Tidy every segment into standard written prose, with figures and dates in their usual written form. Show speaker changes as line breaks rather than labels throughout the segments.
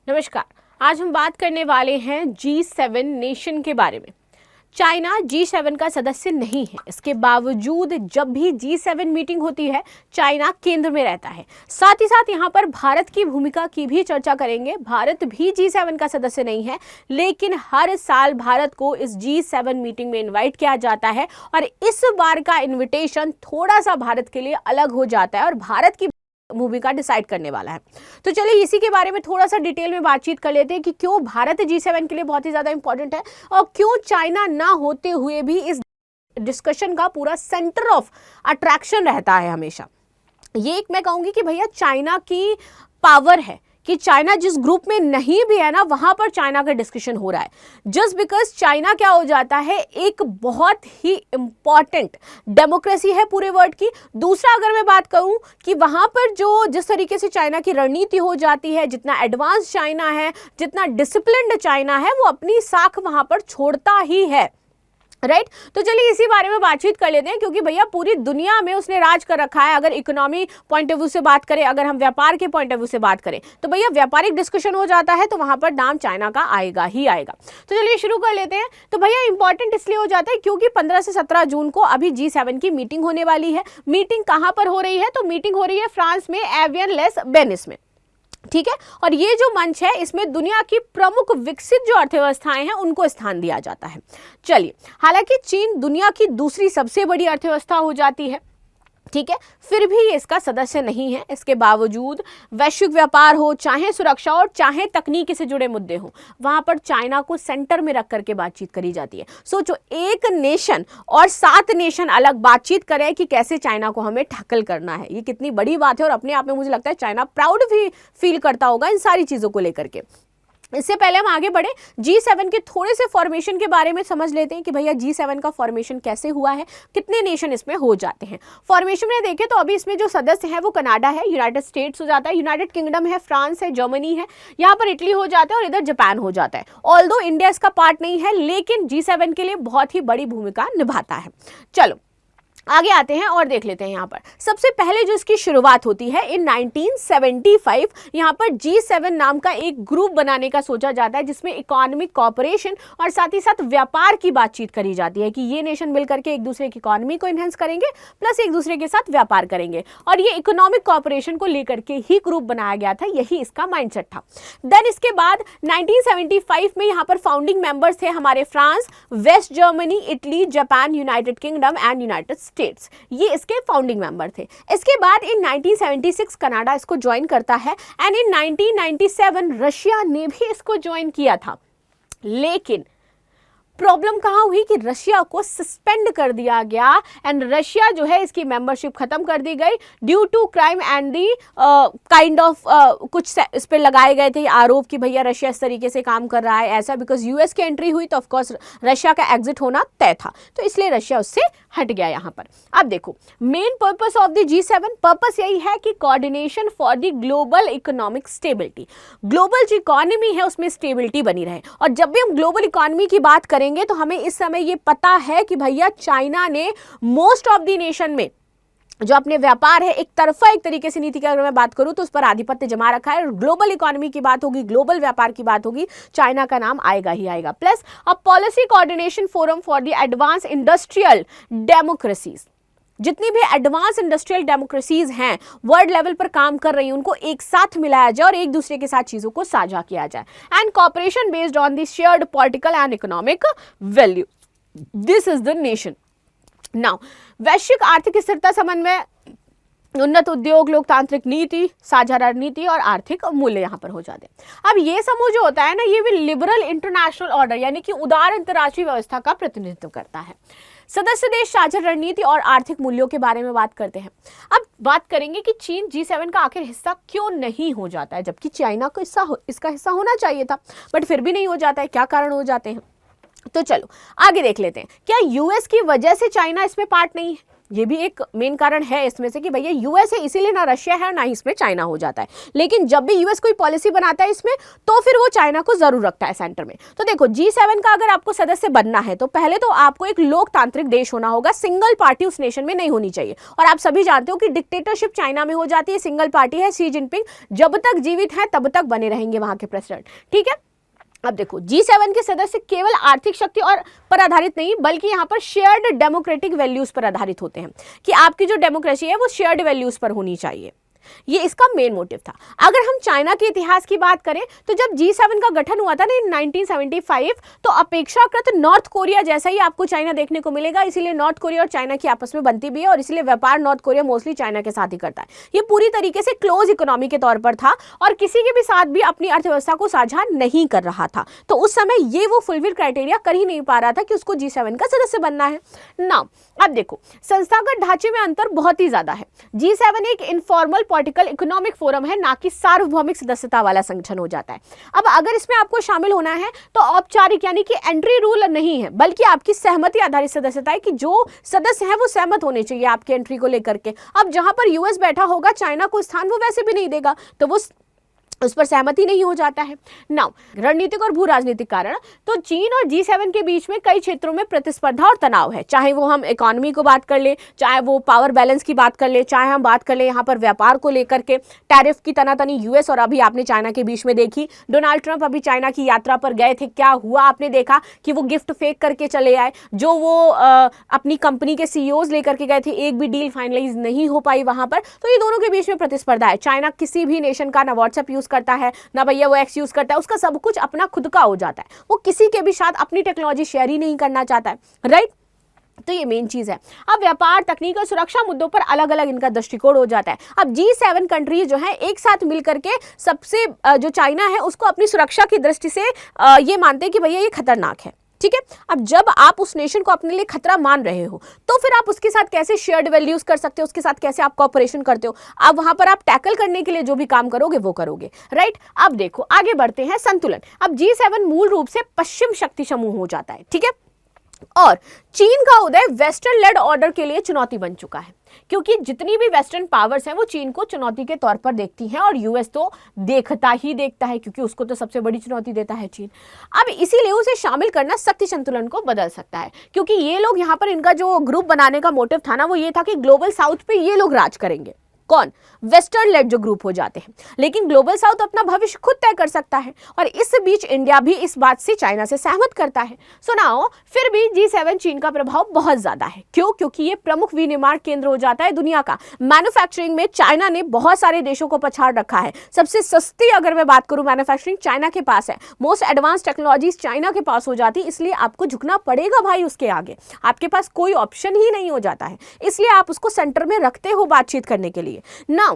नमस्कार। आज हम बात करने वाले हैं G7 नेशन के बारे में। चाइना G7 का सदस्य नहीं है, इसके बावजूद जब भी G7 मीटिंग होती है चाइना केंद्र में रहता है। साथ ही साथ यहाँ पर भारत की भूमिका की भी चर्चा करेंगे। भारत भी G7 का सदस्य नहीं है, लेकिन हर साल भारत को इस G7 मीटिंग में इनवाइट किया जाता है और इस बार का इन्विटेशन थोड़ा सा भारत के लिए अलग हो जाता है और भारत की भूमिका डिसाइड करने वाला है। तो चलिए इसी के बारे में थोड़ा सा डिटेल में बातचीत कर लेते हैं कि क्यों भारत G7 के लिए बहुत ही ज्यादा इंपॉर्टेंट है और क्यों चाइना ना होते हुए भी इस डिस्कशन का पूरा सेंटर ऑफ अट्रैक्शन रहता है हमेशा। ये एक मैं कहूंगी कि भैया चाइना की पावर है कि चाइना जिस ग्रुप में नहीं भी है ना, वहां पर चाइना का डिस्कशन हो रहा है। जस्ट बिकॉज चाइना क्या हो जाता है, एक बहुत ही इंपॉर्टेंट डेमोक्रेसी है पूरे वर्ल्ड की। दूसरा अगर मैं बात करूं कि वहां पर जो जिस तरीके से चाइना की रणनीति हो जाती है, जितना एडवांस चाइना है, जितना डिसिप्लिन्ड चाइना है, वो अपनी साख वहां पर छोड़ता ही है। राइट तो चलिए इसी बारे में बातचीत कर लेते हैं, क्योंकि भैया पूरी दुनिया में उसने राज कर रखा है। अगर इकोनॉमी पॉइंट ऑफ व्यू से बात करें, अगर हम व्यापार के पॉइंट ऑफ व्यू से बात करें, तो भैया व्यापारिक डिस्कशन हो जाता है तो वहां पर नाम चाइना का आएगा ही आएगा। तो चलिए शुरू कर लेते हैं। तो भैया इंपॉर्टेंट इसलिए हो जाता है क्योंकि 15 से 17 जून को अभी G7 की मीटिंग होने वाली है। मीटिंग कहां पर हो रही है? तो मीटिंग हो रही है फ्रांस में, एवियन लेस बेनिस में। ठीक है, और ये जो मंच है इसमें दुनिया की प्रमुख विकसित जो अर्थव्यवस्थाएं हैं उनको स्थान दिया जाता है। चलिए, हालांकि चीन दुनिया की दूसरी सबसे बड़ी अर्थव्यवस्था हो जाती है, ठीक है, फिर भी ये इसका सदस्य नहीं है। इसके बावजूद वैश्विक व्यापार हो, चाहे सुरक्षा और चाहे तकनीकी से जुड़े मुद्दे हो, वहां पर चाइना को सेंटर में रख करके बातचीत करी जाती है। सोचो, एक नेशन और 7 नेशन अलग बातचीत करें कि कैसे चाइना को हमें टैकल करना है। ये कितनी बड़ी बात है और अपने आप में मुझे लगता है चाइना प्राउड भी फील करता होगा इन सारी चीजों को लेकर के। इससे पहले हम आगे बढ़े, G7 के थोड़े से फॉर्मेशन के बारे में समझ लेते हैं कि भैया G7 का फॉर्मेशन कैसे हुआ है, कितने नेशन इसमें हो जाते हैं। फॉर्मेशन में देखें तो अभी इसमें जो सदस्य है वो कनाडा है, यूनाइटेड स्टेट्स हो जाता है, यूनाइटेड किंगडम है, फ्रांस है, जर्मनी है, यहाँ पर इटली हो जाता है और इधर जापान हो जाता है। ऑल्दो इंडिया इसका पार्ट नहीं है, लेकिन G7 के लिए बहुत ही बड़ी भूमिका निभाता है। चलो आगे आते हैं और देख लेते हैं। यहाँ पर सबसे पहले जो इसकी शुरुआत होती है इन 1975, यहाँ पर G7 नाम का एक ग्रुप बनाने का सोचा जाता है, जिसमें इकोनॉमिक कॉपरेशन और साथ ही साथ व्यापार की बातचीत करी जाती है कि ये नेशन मिलकर के एक दूसरे की इकोनॉमी को इनहेंस करेंगे, प्लस एक दूसरे के साथ व्यापार करेंगे। और ये इकोनॉमिक कॉपरेशन को लेकर के ही ग्रुप बनाया गया था, यही इसका माइंडसेट था। देन इसके बाद 1975 में यहाँ पर फाउंडिंग मेंबर्स थे हमारे France, West Germany, Italy, Japan, United Kingdom and United States. ये इसके फाउंडिंग मेंबर थे। इसके बाद इन 1976 कनाडा इसको ज्वाइन करता है एंड इन 1997 रशिया ने भी इसको ज्वाइन किया था। लेकिन प्रॉब्लम कहाँ हुई कि रशिया को सस्पेंड कर दिया गया एंड रशिया जो है इसकी मेंबरशिप खत्म कर दी गई due to crime and the kind of कुछ इस पे लगाए गए थे आरोप कि भैया रशिया इस तरीके से काम कर रहा है ऐसा। बिकॉज यूएस की एंट्री हुई तो ऑफकोर्स रशिया का एग्जिट होना तय था, तो इसलिए रशिया उससे हट गया यहाँ पर। अब देखो, main purpose of the G7 purpose यही है कि coordination for the global economic stability. Global जो इकोनॉमी है उसमें स्टेबिलिटी बनी रहे। और जब भी हम ग्लोबल इकोनॉमी की बात करेंगे तो हमें इस समय ये पता है कि भैया चाइना ने मोस्ट ऑफ द नेशन में जो अपने व्यापार है एक तरफा एक तरीके से नीति की अगर मैं बात करूं तो उस पर आधिपत्य जमा रखा है। ग्लोबल इकोनॉमी की बात होगी, ग्लोबल व्यापार की बात होगी, चाइना का नाम आएगा ही आएगा। Plus a policy coordination forum for the advance industrial democracies. जितनी भी एडवांस इंडस्ट्रियल डेमोक्रेसीज हैं वर्ल्ड लेवल पर काम कर रही हैं, उनको एक साथ मिलाया जाए और एक दूसरे के साथ चीजों को साझा किया जाए। And cooperation based on the shared political and economic value, this is the nation. Now वैश्विक आर्थिक स्थिरता समन्वय, उन्नत उद्योग, लोकतांत्रिक नीति, साझा रणनीति और आर्थिक मूल्य यहाँ पर हो जाते हैं। अब ये समूह जो होता है ना, ये भी लिबरल इंटरनेशनल ऑर्डर यानी कि उदार अंतर्राष्ट्रीय व्यवस्था का प्रतिनिधित्व करता है। सदस्य देश साझा रणनीति और आर्थिक मूल्यों के बारे में बात करते हैं। अब बात करेंगे कि चीन G7 का आखिर हिस्सा क्यों नहीं हो जाता है, जबकि चाइना को इसका हिस्सा होना चाहिए था, बट फिर भी नहीं हो जाता है। क्या कारण हो जाते हैं? तो चलो आगे देख लेते हैं। क्या यूएस की वजह से चाइना इसमें पार्ट नहीं है? ये भी एक मेन कारण है इसमें से कि भैया यूएस है इसीलिए ना रशिया है ना ही इसमें चाइना हो जाता है। लेकिन जब भी यूएस कोई पॉलिसी बनाता है इसमें तो फिर वो चाइना को जरूर रखता है सेंटर में। तो देखो G7 का अगर आपको सदस्य बनना है तो पहले तो आपको एक लोकतांत्रिक देश होना होगा, सिंगल पार्टी उस नेशन में नहीं होनी चाहिए। और आप सभी जानते हो कि डिक्टेटरशिप चाइना में हो जाती है, सिंगल पार्टी है, शी जिनपिंग जब तक जीवित है तब तक बने रहेंगे वहां के प्रेसिडेंट। ठीक है, अब देखो G7 के सदस्य केवल आर्थिक शक्ति और पर आधारित नहीं बल्कि यहाँ पर शेयर्ड डेमोक्रेटिक वैल्यूज पर आधारित होते हैं कि आपकी जो डेमोक्रेसी है वो शेयर्ड वैल्यूज पर होनी चाहिए। ये इसका मेन मोटिव था। अगर हम चाइना के इतिहास की बात करें तो जब G7 का गठन हुआ था ना 1975 तो अपेक्षाकृत नॉर्थ कोरिया जैसा ही आपको चाइना देखने को मिलेगा, इसीलिए नॉर्थ कोरिया और चाइना की आपस में बनती भी है और इसलिए व्यापार नॉर्थ कोरिया मोस्टली चाइना के साथ ही करता है। ये पूरी तरीके से क्लोज इकोनॉमी के तौर पर था और किसी के भी साथ भी अपनी अर्थव्यवस्था को साझा नहीं कर रहा था। तो उस समय ये वो फुलफिल क्राइटेरिया कर ही नहीं पा रहा था कि उसको G7 का सदस्य बनना है ना। अब देखो संस्थागत ढांचे में अंतर बहुत ही ज्यादा है। G7 एक इनफॉर्मल पॉलिटिकल इकोनॉमिक फोरम है, ना कि सार्वभौमिक सदस्यता वाला संगठन हो जाता है। अब अगर इसमें आपको शामिल होना है तो औपचारिक यानी कि एंट्री रूल नहीं है बल्कि आपकी सहमति आधारित सदस्यता है कि जो सदस्य है वो सहमत होने चाहिए आपके एंट्री को लेकर के। अब जहां पर यूएस बैठा होगा चाइना को स्थान वो वैसे भी नहीं देगा तो वो उस पर सहमति नहीं हो जाता है। नाउ रणनीतिक और भू राजनीतिक कारण, तो चीन और G7 के बीच में कई क्षेत्रों में प्रतिस्पर्धा और तनाव है, चाहे वो हम इकोनॉमी को बात कर ले, चाहे वो पावर बैलेंस की बात कर ले, चाहे हम बात कर ले यहाँ पर व्यापार को लेकर के टैरिफ की तनातनी यूएस और अभी आपने चाइना के बीच में देखी। डोनाल्ड ट्रंप अभी चाइना की यात्रा पर गए थे, क्या हुआ आपने देखा कि वो गिफ्ट फेंक करके चले आए, जो वो अपनी कंपनी के CEOs लेकर के गए थे, एक भी डील फाइनलाइज नहीं हो पाई वहां पर। तो ये दोनों के बीच में प्रतिस्पर्धा है। चाइना किसी भी नेशन का ना व्हाट्सएप यूज करता है ना भैया वो एक्स यूज करता है, उसका सब कुछ अपना खुद का हो जाता है, वो किसी के भी साथ अपनी टेक्नोलॉजी शेयर ही नहीं करना चाहता है, राइट। तो ये मेन चीज है। अब व्यापार, तकनीक और सुरक्षा मुद्दों पर अलग अलग इनका दृष्टिकोण हो जाता है। अब G7 कंट्रीज जो है एक साथ मिलकर के सबसे जो चाइना है उसको अपनी सुरक्षा की दृष्टि से ये मानते हैं कि भैया ये खतरनाक है। ठीक है, अब जब आप उस नेशन को अपने लिए खतरा मान रहे हो तो फिर आप उसके साथ कैसे शेयर्ड वैल्यूज कर सकते हो, उसके साथ कैसे आप कोऑपरेशन करते हो, अब वहां पर आप टैकल करने के लिए जो भी काम करोगे वो करोगे, राइट। अब देखो आगे बढ़ते हैं, संतुलन। अब G7 मूल रूप से पश्चिम शक्ति समूह हो जाता है, ठीक है, और चीन का उदय वेस्टर्न लेड ऑर्डर के लिए चुनौती बन चुका है, क्योंकि जितनी भी वेस्टर्न पावर्स हैं वो चीन को चुनौती के तौर पर देखती हैं और यूएस तो देखता ही देखता है क्योंकि उसको तो सबसे बड़ी चुनौती देता है चीन। अब इसीलिए उसे शामिल करना शक्ति संतुलन को बदल सकता है, क्योंकि ये लोग यहाँ पर इनका जो ग्रुप बनाने का मोटिव था ना वो ये था कि ग्लोबल साउथ पे ये लोग राज करेंगे। कौन? वेस्टर्न लेड जो ग्रुप हो जाते हैं, लेकिन ग्लोबल साउथ अपना भविष्य खुद तय कर सकता है और इस बीच इंडिया भी इस बात से चाइना से सहमत करता है। सुनाओ, फिर भी G7 चीन का प्रभाव बहुत ज्यादा है। क्यों? क्योंकि ये प्रमुख विनिर्माण केंद्र हो जाता है दुनिया का। मैन्युफैक्चरिंग में चाइना ने बहुत सारे देशों को पछाड़ रखा है। सबसे सस्ती अगर मैं बात करूं मैन्युफैक्चरिंग चाइना के पास है, मोस्ट एडवांस टेक्नोलॉजीज चाइना के पास हो जाती, इसलिए आपको झुकना पड़ेगा भाई उसके आगे, आपके पास कोई ऑप्शन ही नहीं हो जाता है, इसलिए आप उसको सेंटर में रखते हो बातचीत करने के लिए। नाउ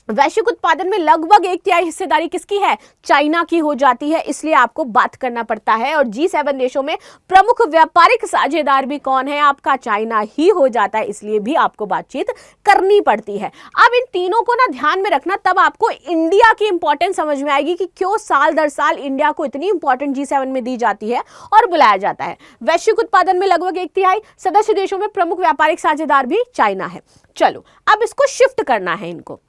वैश्विक उत्पादन में लगभग 1/3 हिस्सेदारी किसकी है? चाइना की हो जाती है, इसलिए आपको बात करना पड़ता है। और G7 देशों में प्रमुख व्यापारिक साझेदार भी कौन है? आपका चाइना ही हो जाता है, इसलिए भी आपको बातचीत करनी पड़ती है। अब इन तीनों को ना ध्यान में रखना, तब आपको इंडिया की इंपॉर्टेंस समझ में आएगी कि क्यों साल दर साल इंडिया को इतनी इंपॉर्टेंट G7 में दी जाती है और बुलाया जाता है। वैश्विक उत्पादन में लगभग 1/3 सदस्य देशों में प्रमुख व्यापारिक साझेदार भी चाइना है। चलो अब इसको शिफ्ट करना है इनको।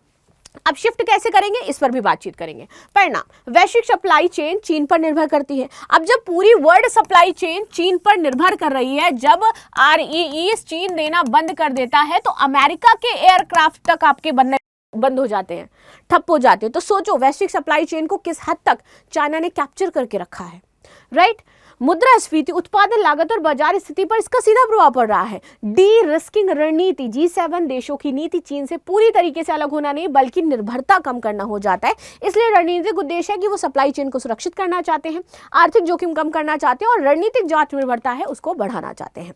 अब शिफ्ट कैसे करेंगे इस पर भी बातचीत करेंगे। परिणाम, वैश्विक सप्लाई चेन चीन पर निर्भर करती है। अब जब पूरी वर्ल्ड सप्लाई चेन चीन पर निर्भर कर रही है, जब REEs चीन देना बंद कर देता है तो अमेरिका के एयरक्राफ्ट तक आपके बनने बंद हो जाते हैं, ठप हो जाते हैं। तो सोचो वैश्विक सप्लाई चेन को किस हद तक चाइना ने कैप्चर करके रखा है, राइट। मुद्रास्फीति, उत्पादन लागत और बाजार स्थिति पर इसका सीधा प्रभाव पड़ रहा है। डी रिस्किंग रणनीति, G7 देशों की नीति चीन से पूरी तरीके से अलग होना नहीं बल्कि निर्भरता कम करना हो जाता है। इसलिए रणनीतिक उद्देश्य है कि वो सप्लाई चेन को सुरक्षित करना चाहते हैं, आर्थिक जोखिम कम करना चाहते हैं और रणनीतिक जो आत्मनिर्भरता है उसको बढ़ाना चाहते हैं।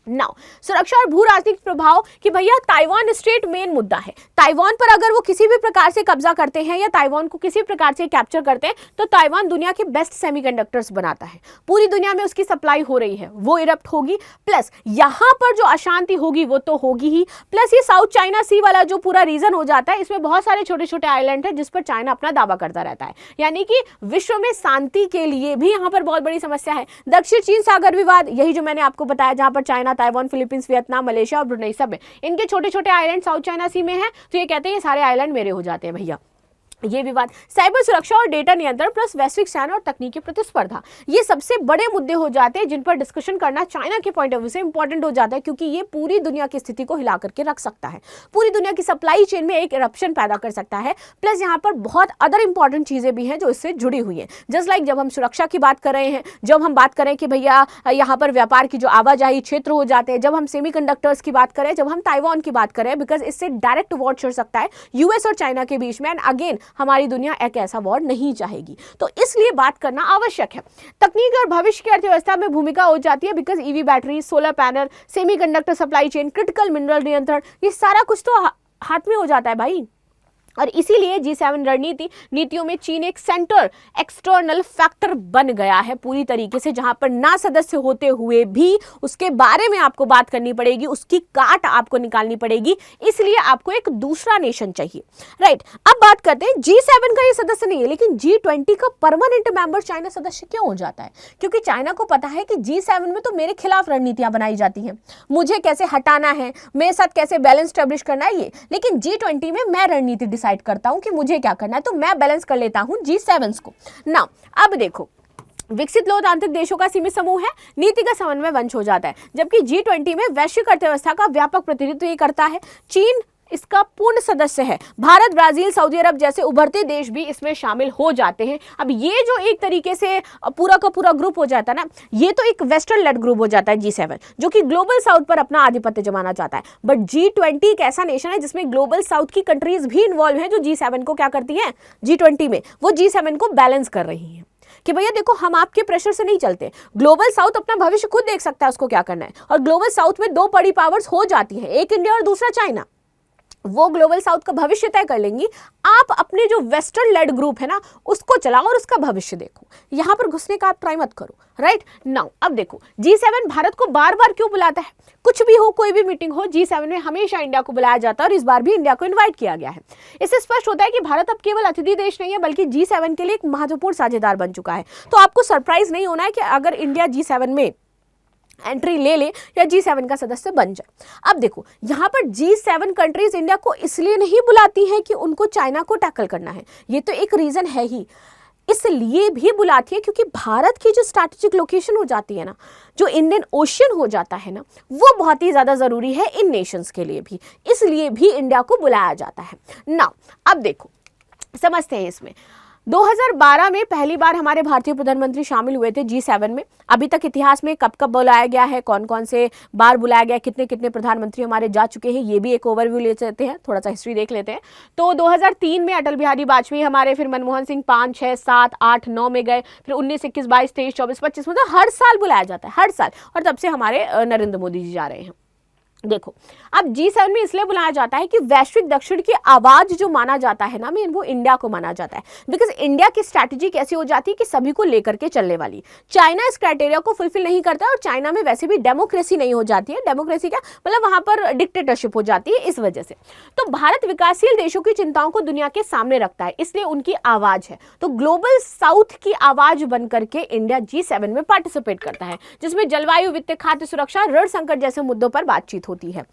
नाउ सुरक्षा और भू राजनीतिक प्रभाव कि भैया ताइवान स्ट्रेट मेन मुद्दा है। ताइवान पर अगर वो किसी भी प्रकार से कब्जा करते हैं या ताइवान को किसी प्रकार से कैप्चर करते हैं तो ताइवान दुनिया के बेस्ट सेमीकंडक्टर्स बनाता है, पूरी दुनिया में उसकी सप्लाई हो रही है, वो इरप्ट होगी। प्लस यहाँ पर जो अशांति होगी वो तो होगी ही, प्लस ये साउथ चाइना सी वाला जो पूरा रीजन हो जाता है, इसमें बहुत सारे छोटे छोटे आइलैंड है जिस पर चाइना अपना दावा करता रहता है, यानी कि विश्व में शांति के लिए भी यहाँ पर बहुत बड़ी समस्या है। दक्षिण चीन सागर विवाद, यही जो मैंने आपको बताया, जहाँ पर China Taiwan, Philippines, Vietnam, Malaysia और ब्रुनेई सब में। इनके छोटे छोटे आइलैंड साउथ चाइना सी में है, तो ये कहते हैं ये सारे आइलैंड मेरे हो जाते हैं भैया। ये विवाद साइबर सुरक्षा और डेटा नियंत्रण प्लस वैश्विक सैन्य और तकनीकी प्रतिस्पर्धा, ये सबसे बड़े मुद्दे हो जाते हैं जिन पर डिस्कशन करना चाइना के पॉइंट ऑफ व्यू से इंपॉर्टेंट हो जाता है, क्योंकि ये पूरी दुनिया की स्थिति को हिला करके रख सकता है, पूरी दुनिया की सप्लाई चेन में एक इरप्शन पैदा कर सकता है। प्लस यहाँ पर बहुत अदर इंपॉर्टेंट चीजें भी हैं जो इससे जुड़ी हुई हैं। जस्ट लाइक जब हम सुरक्षा की बात कर रहे हैं, जब हम बात करें कि भैया यहाँ पर व्यापार की जो आवाजाही क्षेत्र हो जाते हैं, जब हम सेमीकंडक्टर्स की बात करें, जब हम ताइवान की बात करें, बिकॉज इससे डायरेक्ट वॉर छिड़ सकता है यूएस और चाइना के बीच में। एंड अगेन हमारी दुनिया एक ऐसा वॉर नहीं चाहेगी, तो इसलिए बात करना आवश्यक है। तकनीक और भविष्य की अर्थव्यवस्था में भूमिका हो जाती है, because EV battery, solar panel, semiconductor supply chain, critical mineral नियंत्रण, ये सारा कुछ तो हाथ में हो जाता है भाई। और इसीलिए G7 रणनीति नीतियों में चीन एक सेंटर एक्सटर्नल फैक्टर बन गया है पूरी तरीके से, जहां पर ना सदस्य होते हुए भी उसके बारे में आपको बात करनी पड़ेगी, उसकी काट आपको निकालनी पड़ेगी, इसलिए आपको एक दूसरा नेशन चाहिए, राइट। अब बात करते हैं G7 का ये सदस्य नहीं है, लेकिन G20 का परमानेंट मेंबर चाइना सदस्य क्यों हो जाता है? क्योंकि चाइना को पता है कि G7 में तो मेरे खिलाफ रणनीतियां बनाई जाती हैं, मुझे कैसे हटाना है, मेरे साथ कैसे बैलेंस स्टैब्लिश करना है ये, लेकिन G20 में मैं रणनीति डिसाइड करता हूं कि मुझे क्या करना है, तो मैं बैलेंस कर लेता हूं G7 को। नाउ अब देखो, विकसित लोकतांत्रिक देशों का सीमित समूह है, नीति का समन्वय वंश हो जाता है, जबकि G20 में वैश्विक अर्थव्यवस्था का व्यापक प्रतिनिधित्व ये करता है। चीन इसका पूर्ण सदस्य है, भारत, ब्राजील, सऊदी अरब जैसे उभरते देश भी इसमें शामिल हो जाते हैं। अब ये जो एक तरीके से पूरा का पूरा ग्रुप हो जाता है ना, ये तो एक वेस्टर्न लेड ग्रुप हो जाता है G7, जो कि ग्लोबल साउथ पर अपना आधिपत्य जमाना चाहता है। बट G20 एक ऐसा नेशन है जिसमें ग्लोबल साउथ की कंट्रीज भी इन्वॉल्व हैं, जो G7 को क्या करती हैं, G20 में वो G7 को बैलेंस कर रही हैं कि भैया देखो हम आपके प्रेशर से नहीं चलते, ग्लोबल साउथ अपना भविष्य खुद देख सकता है उसको क्या करना है। और ग्लोबल साउथ में दो बड़ी पावर्स हो जाती हैं, एक इंडिया और दूसरा चाइना, वो ग्लोबल साउथ का भविष्य तय कर लेंगी। आप अपने जो वेस्टर्न लेड ग्रुप है ना उसको चलाओ और उसका भविष्य देखो, यहां पर घुसने का आप ट्राई मत करो, राइट। नाउ अब देखो G7 भारत को बार बार क्यों बुलाता है? कुछ भी हो, कोई भी मीटिंग हो, G7 में हमेशा इंडिया को बुलाया जाता है और इस बार भी इंडिया को इन्वाइट किया गया है। इससे स्पष्ट होता है कि भारत अब केवल अतिथि देश नहीं है, बल्कि G7 के लिए एक महत्वपूर्ण साझेदार बन चुका है। तो आपको सरप्राइज नहीं होना है कि अगर इंडिया G7 में एंट्री ले ले या G7 का सदस्य बन जाए। अब देखो यहाँ पर G7 कंट्रीज इंडिया को इसलिए नहीं बुलाती हैं कि उनको चाइना को टैकल करना है, ये तो एक रीजन है ही, इसलिए भी बुलाती है क्योंकि भारत की जो स्ट्रैटेजिक लोकेशन हो जाती है ना, जो इंडियन ओशियन हो जाता है ना, वो बहुत ही ज्यादा जरूरी है इन नेशंस के लिए भी, इसलिए भी इंडिया को बुलाया जाता है। नाउ अब देखो समझते हैं इसमें 2012 में पहली बार हमारे भारतीय प्रधानमंत्री शामिल हुए थे G7 में। अभी तक इतिहास में कब कब बुलाया गया है, कौन कौन से बार बुलाया गया, कितने कितने प्रधानमंत्री हमारे जा चुके हैं, ये भी एक ओवरव्यू ले लेते हैं, थोड़ा सा हिस्ट्री देख लेते हैं। तो 2003 में अटल बिहारी वाजपेयी हमारे, फिर मनमोहन सिंह 5, 6, 7, 8, 9 में गए, फिर 19, 21, 22, 23, 24, 25, मतलब हर साल बुलाया जाता है, हर साल। और तब से हमारे नरेंद्र मोदी जी जा रहे हैं। देखो अब G7 में इसलिए बुलाया जाता है कि वैश्विक दक्षिण की आवाज जो माना जाता है ना मेन, वो इंडिया को माना जाता है, बिकॉज इंडिया की स्ट्रैटेजी कैसी हो जाती है कि सभी को लेकर के चलने वाली। चाइना इस क्राइटेरिया को फुलफिल नहीं करता और चाइना में वैसे भी डेमोक्रेसी नहीं हो जाती है। डेमोक्रेसी क्या मतलब, वहां पर डिक्टेटरशिप हो जाती है, इस वजह से। तो भारत विकासशील देशों की चिंताओं को दुनिया के सामने रखता है, इसलिए उनकी आवाज है। तो ग्लोबल साउथ की आवाज बनकर के इंडिया G7 में पार्टिसिपेट करता है, जिसमें जलवायु, वित्त, खाद्य सुरक्षा, ऋण संकट जैसे मुद्दों पर बातचीत होती है।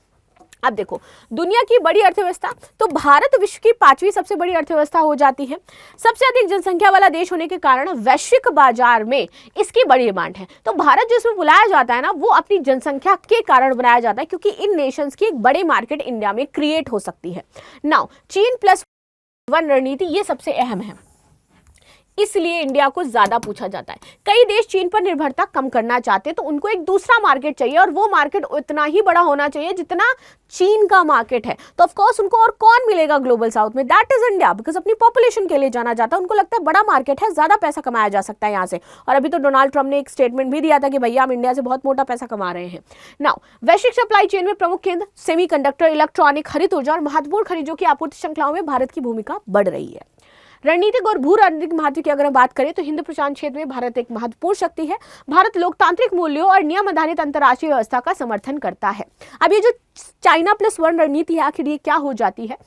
अब देखो दुनिया की बड़ी अर्थव्यवस्था, तो भारत विश्व की 5वीं सबसे बड़ी अर्थव्यवस्था हो जाती है। सबसे अधिक जनसंख्या वाला देश होने के कारण वैश्विक बाजार में इसकी बड़ी डिमांड है। तो भारत जो इसमें बुलाया जाता है ना, वो अपनी जनसंख्या के कारण बनाया जाता है, क्योंकि इन नेशंस की एक बड़ी मार्केट इंडिया में क्रिएट हो सकती है। नाउ चीन +1 रणनीति ये सबसे अहम है, इसलिए इंडिया को ज्यादा पूछा जाता है। कई देश चीन पर निर्भरता कम करना चाहते हैं, तो उनको एक दूसरा मार्केट चाहिए और वो मार्केट उतना ही बड़ा होना चाहिए जितना चीन का मार्केट है। तो ऑफ कोर्स उनको और कौन मिलेगा ग्लोबल साउथ में, दैट इज इंडिया, बिकॉज अपनी पॉपुलेशन के लिए जाना जाता है। उनको लगता है बड़ा मार्केट है, ज्यादा पैसा कमाया जा सकता है यहाँ से। और अभी तो डोनाल्ड ट्रंप ने एक स्टेटमेंट भी दिया था कि भैया हम इंडिया से बहुत मोटा पैसा कमा रहे हैं। नाउ वैश्विक सप्लाई चेन में प्रमुख केंद्र सेमीकंडक्टर, इलेक्ट्रॉनिक, हरित ऊर्जा और महत्वपूर्ण खनिजों की आपूर्ति श्रृंखलाओं में भारत की भूमिका बढ़ रही है। रणनीतिक और भू राजनीतिक महत्व की अगर हम बात करें तो हिंद प्रशांत क्षेत्र में भारत एक महत्वपूर्ण शक्ति है। भारत लोकतांत्रिक मूल्यों और नियम आधारित अंतर्राष्ट्रीय व्यवस्था का समर्थन करता है। अब ये जो चाइना +1 रणनीति है, आखिर ये क्या हो जाती है?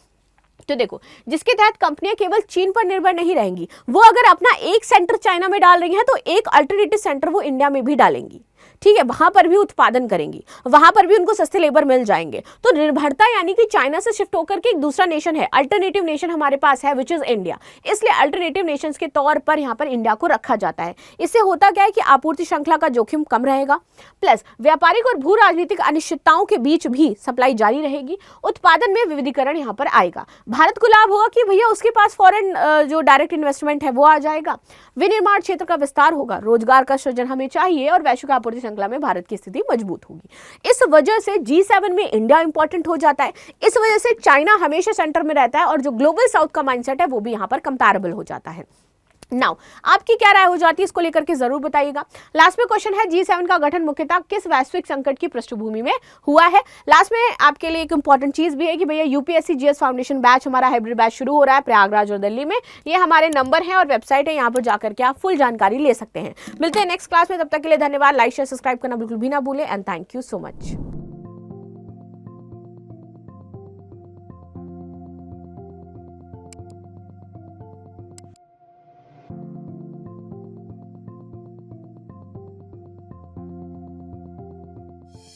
तो देखो जिसके तहत कंपनियां केवल चीन पर निर्भर नहीं रहेंगी, वो अगर अपना एक सेंटर चाइना में डाल रही हैं तो एक अल्टरनेटिव सेंटर वो इंडिया में भी डालेंगी। ठीक है, वहां पर भी उत्पादन करेंगी, वहां पर भी उनको सस्ते लेबर मिल जाएंगे। तो निर्भरता यानी कि चाइना से शिफ्ट होकर के एक दूसरा नेशन है, अल्टरनेटिव नेशन हमारे पास है, विच इज इंडिया। इसलिए अल्टरनेटिव नेशंस के तौर पर यहाँ पर इंडिया को रखा जाता है। इससे होता क्या है कि आपूर्ति श्रृंखला का जोखिम कम रहेगा, प्लस व्यापारिक और भू राजनीतिक अनिश्चितताओं के बीच भी सप्लाई जारी रहेगी, उत्पादन में विविधीकरण यहाँ पर आएगा। भारत को लाभ होगा कि भैया उसके पास फॉरेन जो डायरेक्ट इन्वेस्टमेंट है वो आ जाएगा, विनिर्माण क्षेत्र का विस्तार होगा, रोजगार का सृजन हमें चाहिए और वैश्विक आपूर्ति श्रृंखला में भारत की स्थिति मजबूत होगी। इस वजह से G7 में इंडिया इंपॉर्टेंट हो जाता है, इस वजह से चाइना हमेशा सेंटर में रहता है और जो ग्लोबल साउथ का माइंडसेट है वो भी यहाँ पर कंपैरेबल हो जाता है। नाउ आपकी क्या राय हो जाती है इसको लेकर के जरूर बताइएगा। लास्ट में क्वेश्चन है, G7 का गठन मुख्यतः किस वैश्विक संकट की पृष्ठभूमि में हुआ है। लास्ट में आपके लिए एक इंपॉर्टेंट चीज भी है कि भैया यूपीएससी जीएस फाउंडेशन बैच, हमारा हाइब्रिड बैच शुरू हो रहा है प्रयागराज और दिल्ली में। ये हमारे नंबर है और वेबसाइट है, यहाँ पर जाकर के आप फुल जानकारी ले सकते हैं। मिलते हैं नेक्स्ट क्लास में, तब तक के लिए धन्यवाद। लाइक शेयर सब्सक्राइब करना बिल्कुल भी ना भूलें and thank you so much.